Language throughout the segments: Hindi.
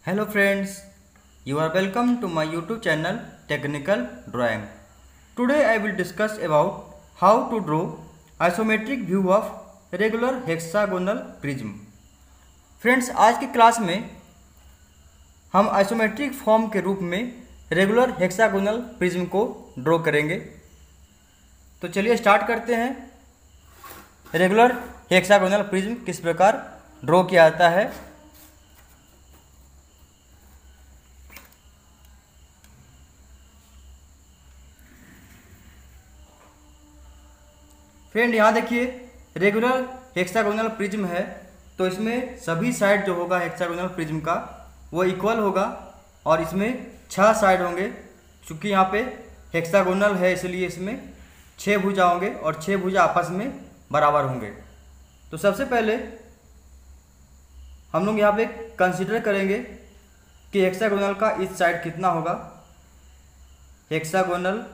Hello friends, you are welcome to my YouTube channel Technical Drawing. Today I will discuss about how to draw isometric view of regular hexagonal prism. Friends, आज की क्लास में हम आइसोमेट्रिक फॉर्म के रूप में रेगुलर हेक्सागोनल प्रिज्म को ड्रॉ करेंगे। तो चलिए स्टार्ट करते हैं। रेगुलर हेक्सागोनल प्रिज्म किस प्रकार ड्रॉ किया जाता है। फ्रेंड, यहाँ देखिए रेगुलर हेक्सागोनल प्रिज्म है, तो इसमें सभी साइड जो होगा हेक्सागोनल प्रिज्म का वो इक्वल होगा और इसमें 6 साइड होंगे। चूँकि यहाँ पे हेक्सागोनल है इसलिए इसमें 6 भुजा होंगे और 6 भुजा आपस में बराबर होंगे। तो सबसे पहले हम लोग यहाँ पे कंसीडर करेंगे कि हेक्सागोनल का इस साइड कितना होगा। हेक्सागोनल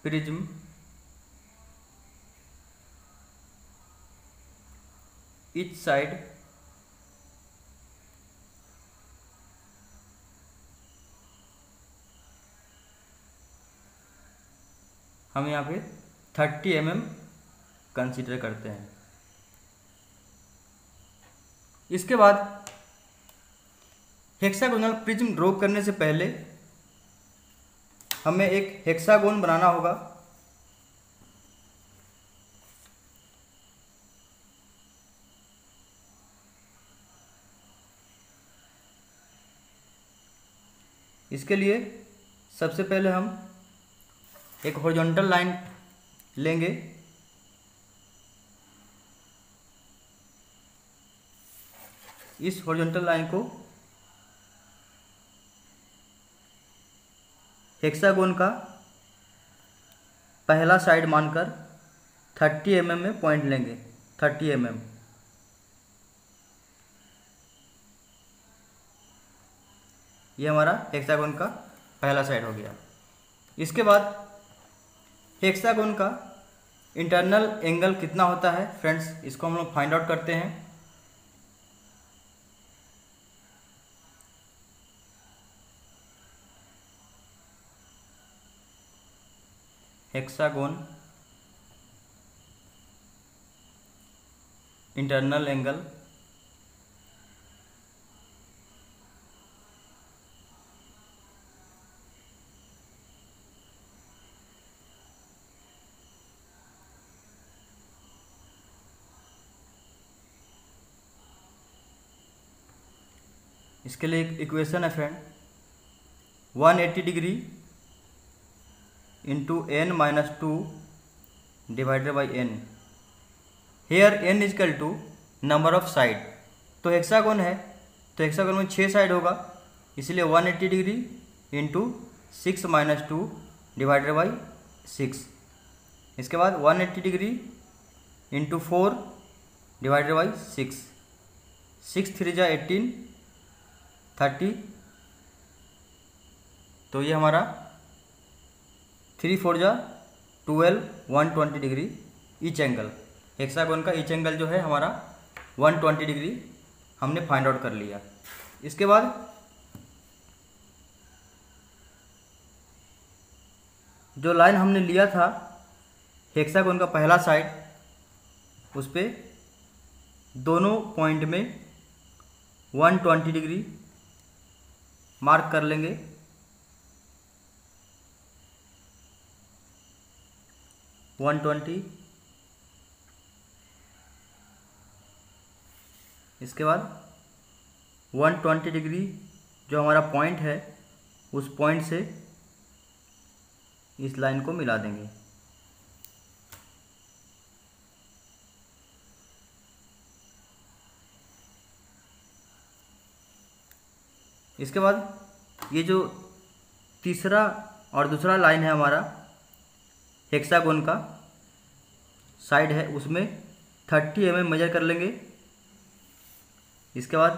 प्रिज्म each साइड हम यहाँ पे 30 mm कंसीडर करते हैं। इसके बाद हेक्सागोनल प्रिज्म ड्रॉ करने से पहले हमें एक हेक्सागोन बनाना होगा। इसके लिए सबसे पहले हम एक हॉरिजॉन्टल लाइन लेंगे। इस हॉरिजॉन्टल लाइन को हेक्सागोन का पहला साइड मानकर 30 mm में पॉइंट लेंगे। 30 mm ये हमारा हेक्सागोन का पहला साइड हो गया। इसके बाद हेक्सागोन का इंटरनल एंगल कितना होता है फ्रेंड्स, इसको हम लोग फाइंड आउट करते हैं। हेक्सागोन इंटरनल एंगल इसके लिए एक इक्वेशन है friend, 180 degree into n minus 2 divided by n। Here n is equal to number of side. तो हेक्सागोन है तो हेक्सागोन में 6 साइड होगा, इसलिए 180 degree into 6 minus 2 divided by 6। इसके बाद 180 डिग्री इंटू 4 डिवाइडेड बाई 6। 6 3 जा 18 30। तो ये हमारा 3 4 जा 12 120 डिग्री ईच एंगल। हेक्सागोन का ईच एंगल जो है हमारा 120 डिग्री हमने फाइंड आउट कर लिया। इसके बाद जो लाइन हमने लिया था हेक्सागोन का पहला साइड, उस पे दोनों पॉइंट में 120 डिग्री मार्क कर लेंगे। इसके बाद 120 डिग्री जो हमारा पॉइंट है उस पॉइंट से इस लाइन को मिला देंगे। इसके बाद ये जो तीसरा और दूसरा लाइन है हमारा हेक्सागोन का साइड है, उसमें 30 mm मेजर कर लेंगे। इसके बाद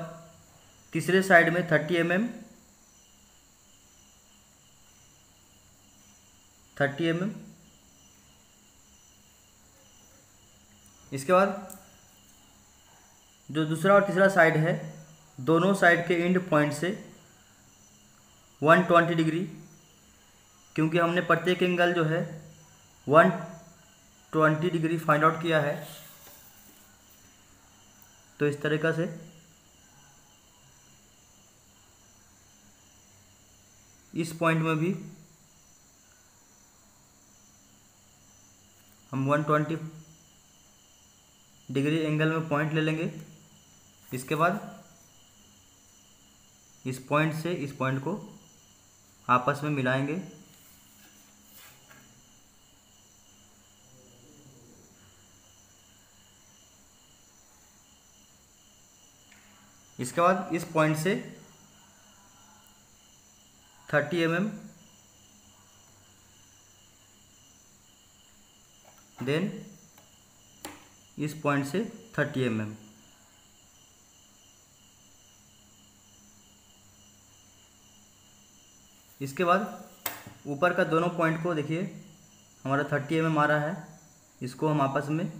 तीसरे साइड में 30 mm 30 mm इसके बाद जो दूसरा और तीसरा साइड है, दोनों साइड के एंड पॉइंट से 120 डिग्री, क्योंकि हमने प्रत्येक एंगल जो है 120 डिग्री फाइंड आउट किया है, तो इस तरीक़ा से इस पॉइंट में भी हम 120 डिग्री एंगल में पॉइंट ले लेंगे। इसके बाद इस पॉइंट से इस पॉइंट को आपस में मिलाएंगे। इसके बाद इस पॉइंट से 30 mm, देन इस पॉइंट से 30 mm। इसके बाद ऊपर का दोनों पॉइंट को देखिए, हमारा 30 mm आ रहा है, इसको हम आपस में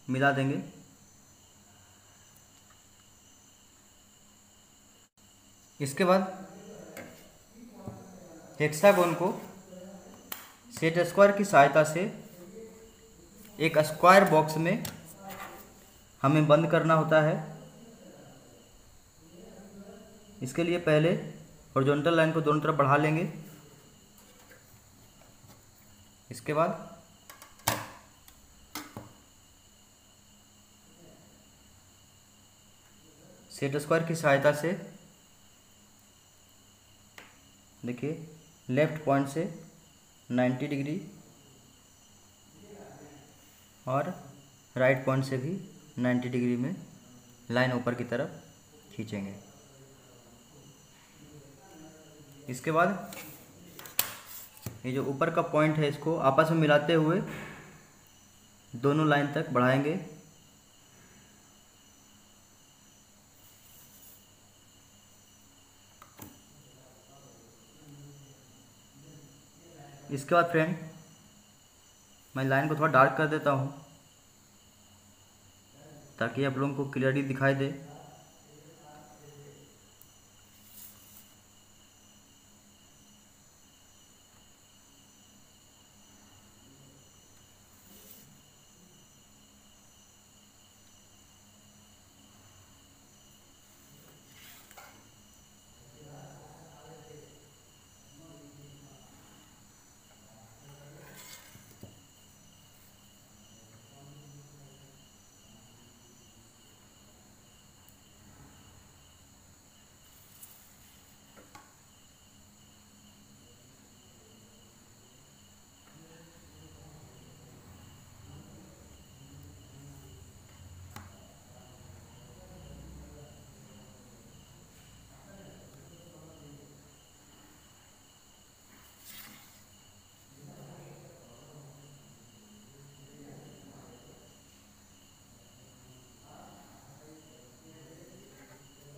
मिला देंगे। इसके बाद हेक्सागोन को सेट स्क्वायर की सहायता से एक स्क्वायर बॉक्स में हमें बंद करना होता है। इसके लिए पहले हॉरिजॉन्टल लाइन को दोनों तरफ बढ़ा लेंगे। इसके बाद सेट स्क्वायर की सहायता से देखिए, लेफ्ट पॉइंट से 90 डिग्री और राइट पॉइंट से भी 90 डिग्री में लाइन ऊपर की तरफ खींचेंगे। इसके बाद ये जो ऊपर का पॉइंट है, इसको आपस में मिलाते हुए दोनों लाइन तक बढ़ाएंगे। इसके बाद फ्रेंड, मैं लाइन को थोड़ा डार्क कर देता हूँ ताकि आप लोगों को क्लियरली दिखाई दे।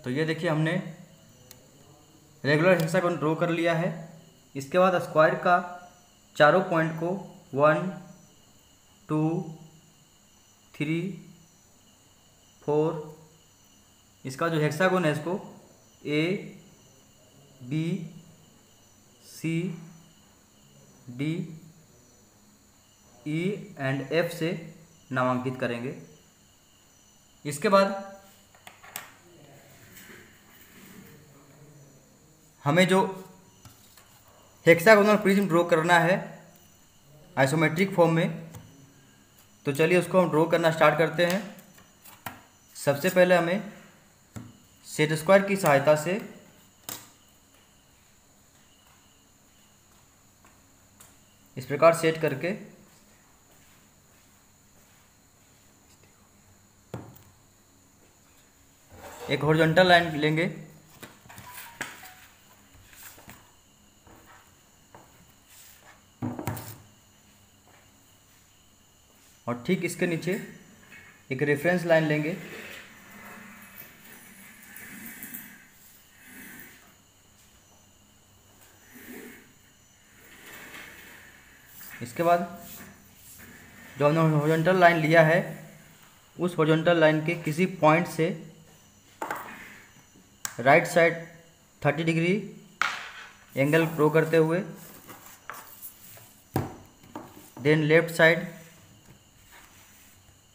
तो ये देखिए, हमने रेगुलर हेक्सागोन ड्रॉ कर लिया है। इसके बाद स्क्वायर का चारों पॉइंट को 1 2 3 4, इसका जो हेक्सागोन है इसको A B C D E and F से नामांकित करेंगे। इसके बाद हमें जो हेक्सागोनल प्रिज्म ड्रॉ करना है आइसोमेट्रिक फॉर्म में, तो चलिए उसको हम ड्रॉ करना स्टार्ट करते हैं। सबसे पहले हमें सेट स्क्वायर की सहायता से इस प्रकार सेट करके एक हॉरिजॉन्टल लाइन लेंगे। और ठीक इसके नीचे एक रेफरेंस लाइन लेंगे। इसके बाद जो हमने हॉरिजॉन्टल लाइन लिया है उस हॉरिजॉन्टल लाइन के किसी पॉइंट से right side 30 degree angle draw करते हुए, then left side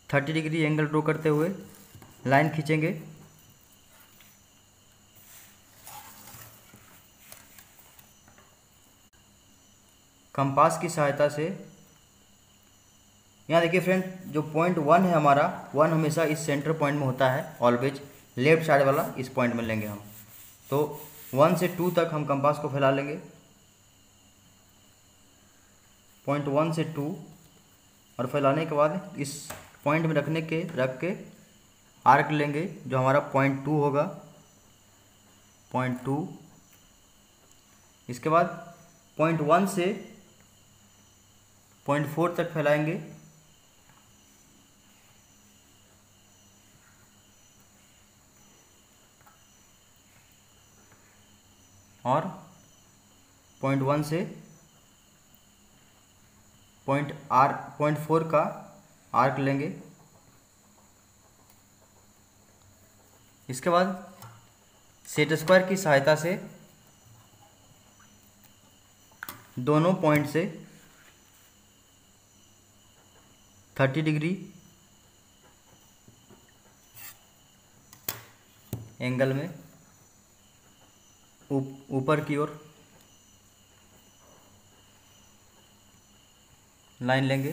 30 degree angle draw करते हुए लाइन खींचेंगे। कंपास की सहायता से यहाँ देखिए फ्रेंड, जो पॉइंट 1 है हमारा, 1 हमेशा इस सेंटर पॉइंट में होता है ऑलवेज, लेफ्ट साइड वाला इस पॉइंट में लेंगे हम। तो 1 से 2 तक हम कंपास को फैला लेंगे, पॉइंट 1 से 2, और फैलाने के बाद इस पॉइंट में रख के आर्क लेंगे जो हमारा पॉइंट 2 होगा, पॉइंट 2। इसके बाद पॉइंट 1 से पॉइंट 4 तक फैलाएंगे, और पॉइंट 1 से पॉइंट 4 का आर्क लेंगे। इसके बाद सेट स्क्वायर की सहायता से दोनों पॉइंट से 30 डिग्री एंगल में ऊपर की ओर लाइन लेंगे।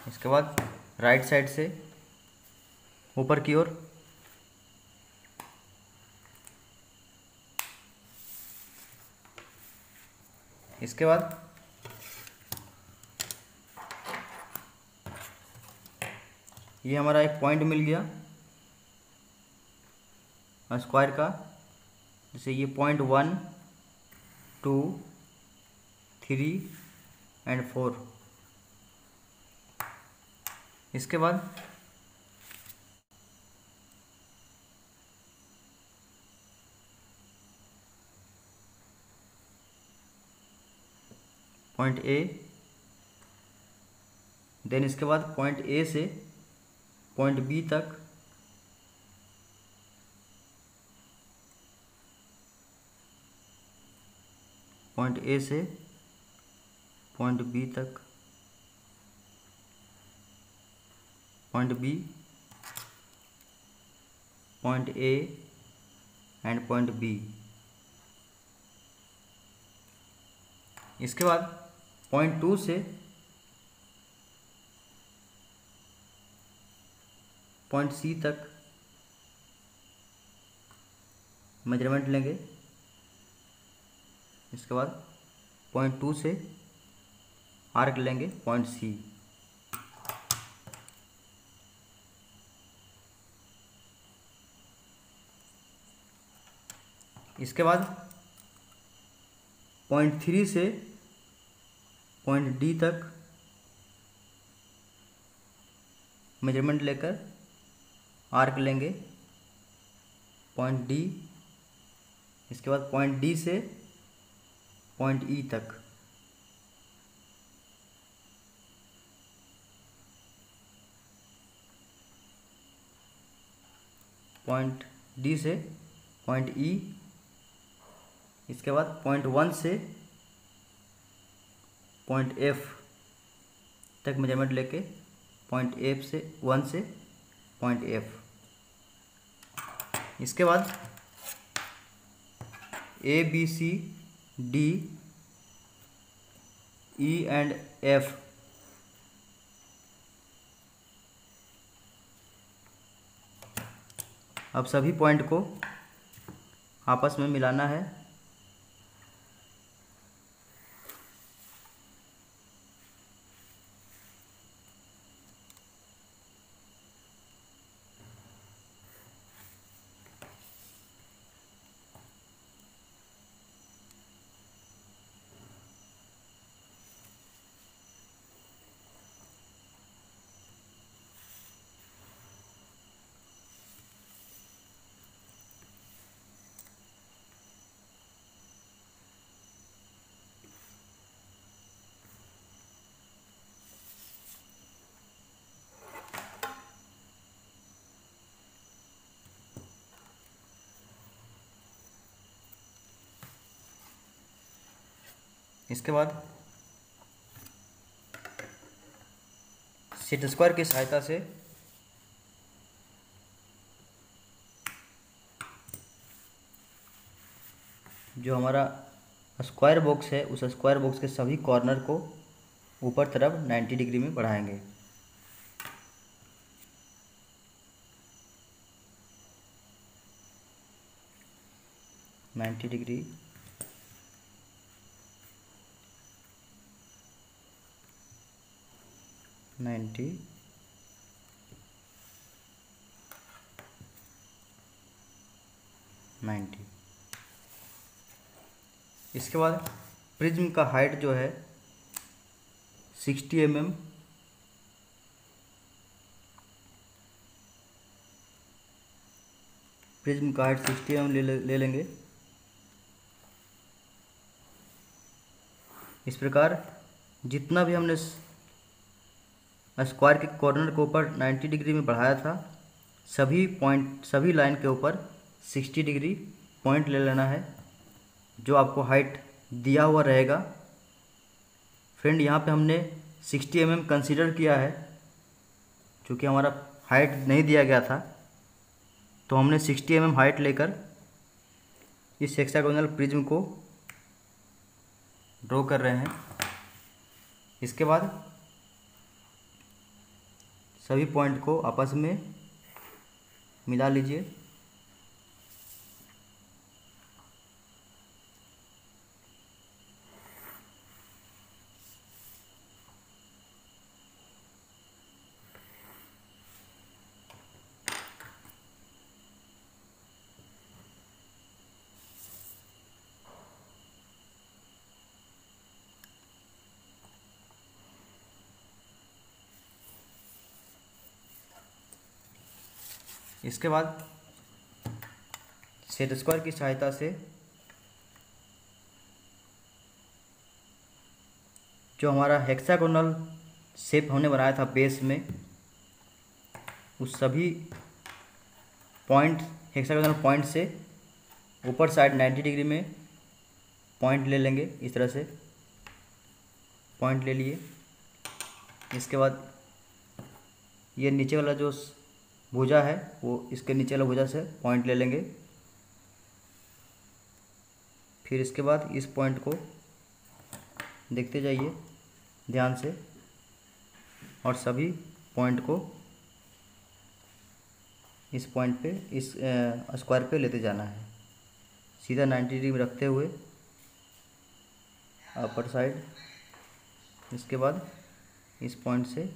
इसके बाद राइट साइड से ऊपर की ओर, इसके बाद ये हमारा एक पॉइंट मिल गया स्क्वायर का, जैसे ये पॉइंट 1, 2, 3 एंड 4। इसके बाद पॉइंट ए, देन इसके बाद पॉइंट ए से पॉइंट बी तक, पॉइंट ए से पॉइंट बी तक, point B, point A and point B. इसके बाद पॉइंट 2 से पॉइंट सी तक मेजरमेंट लेंगे। इसके बाद पॉइंट 2 से आर्क लेंगे पॉइंट सी। इसके बाद पॉइंट 3 से पॉइंट डी तक मेजरमेंट लेकर आर्क लेंगे पॉइंट डी। इसके बाद पॉइंट डी से पॉइंट ई तक, पॉइंट डी से पॉइंट ई। इसके बाद पॉइंट 1 से पॉइंट एफ तक मेजरमेंट लेके पॉइंट एफ से 1 से पॉइंट एफ। इसके बाद A B C D E and F अब सभी पॉइंट को आपस में मिलाना है। इसके बाद सेट स्क्वायर की सहायता से जो हमारा स्क्वायर बॉक्स है उस स्क्वायर बॉक्स के सभी कॉर्नर को ऊपर तरफ 90 डिग्री में बढ़ाएंगे। $90 90 90। इसके बाद प्रिज्म का हाइट जो है 60 mm प्रिज्म का हाइट 60 mm ले लेंगे। इस प्रकार जितना भी हमने स्क्वायर के कॉर्नर के ऊपर 90 डिग्री में बढ़ाया था सभी लाइन के ऊपर 60 डिग्री पॉइंट ले लेना है, जो आपको हाइट दिया हुआ रहेगा। फ्रेंड यहाँ पे हमने 60 mm कंसीडर किया है, क्योंकि हमारा हाइट नहीं दिया गया था, तो हमने 60 mm हाइट लेकर इस हेक्सागोनल प्रिज्म को ड्रॉ कर रहे हैं। इसके बाद सभी पॉइंट को आपस में मिला लीजिए। इसके बाद सेट स्क्वायर की सहायता से जो हमारा हेक्सागोनल शेप हमने बनाया था बेस में, उस सभी पॉइंट हेक्सागोनल पॉइंट से ऊपर साइड 90 डिग्री में पॉइंट ले लेंगे। इस तरह से पॉइंट ले लिए। इसके बाद ये नीचे वाला जो भुजा है वो इसके नीचे वाला भुजा से पॉइंट ले लेंगे। फिर इसके बाद इस पॉइंट को देखते जाइए ध्यान से, और सभी पॉइंट को इस पॉइंट पे इस स्क्वायर पे लेते जाना है, सीधा 90 डिग्री में रखते हुए अपर साइड। इसके बाद इस पॉइंट से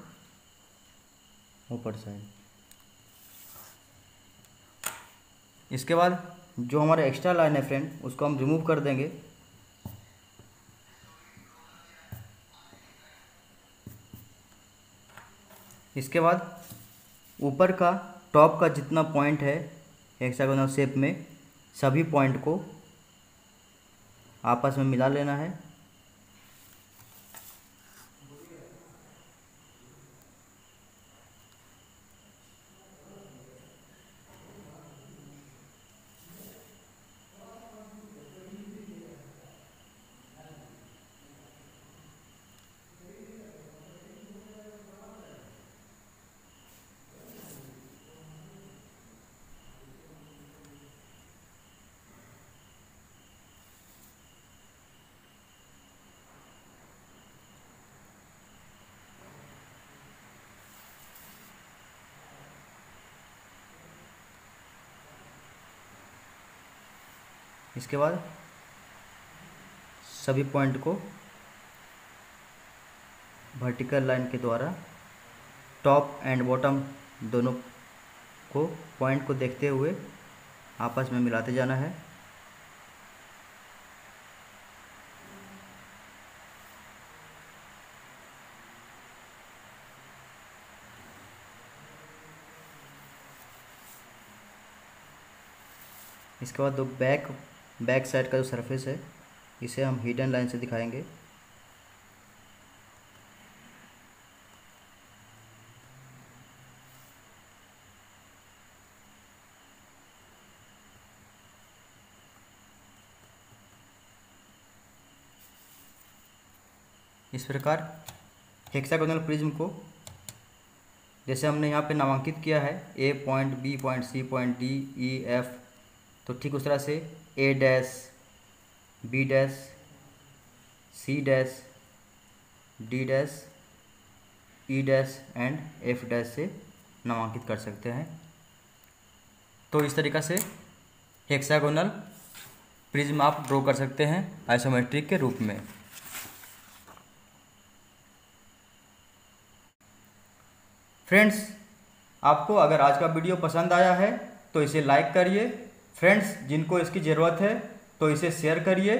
ऊपर साइड। इसके बाद जो हमारा एक्स्ट्रा लाइन है फ्रेंड, उसको हम रिमूव कर देंगे। इसके बाद ऊपर का टॉप का जितना पॉइंट है हेक्सागोनल शेप में, सभी पॉइंट को आपस में मिला लेना है। इसके बाद सभी पॉइंट को वर्टिकल लाइन के द्वारा टॉप एंड बॉटम दोनों को पॉइंट को देखते हुए आपस में मिलाते जाना है। इसके बाद दो बैक साइड का जो सरफेस है, इसे हम हिडन लाइन से दिखाएंगे। इस प्रकार हेक्सागोनल प्रिज्म को जैसे हमने यहाँ पे नामांकित किया है A point, B point, C point, D, E, F, तो ठीक उस तरह से A dash, B dash, C dash, D dash, E dash and F dash से नामांकित कर सकते हैं। तो इस तरीक़ा से हेक्सागोनल प्रिज्म आप ड्रॉ कर सकते हैं आइसोमेट्रिक के रूप में। फ्रेंड्स, आपको अगर आज का वीडियो पसंद आया है तो इसे लाइक करिए। फ्रेंड्स, जिनको इसकी ज़रूरत है तो इसे शेयर करिए।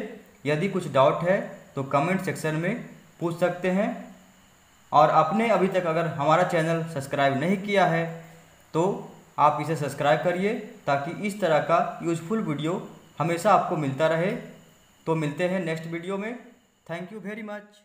यदि कुछ डाउट है तो कमेंट सेक्शन में पूछ सकते हैं। और आपने अभी तक अगर हमारा चैनल सब्सक्राइब नहीं किया है तो आप इसे सब्सक्राइब करिए, ताकि इस तरह का यूज़फुल वीडियो हमेशा आपको मिलता रहे। तो मिलते हैं नेक्स्ट वीडियो में। Thank you very much.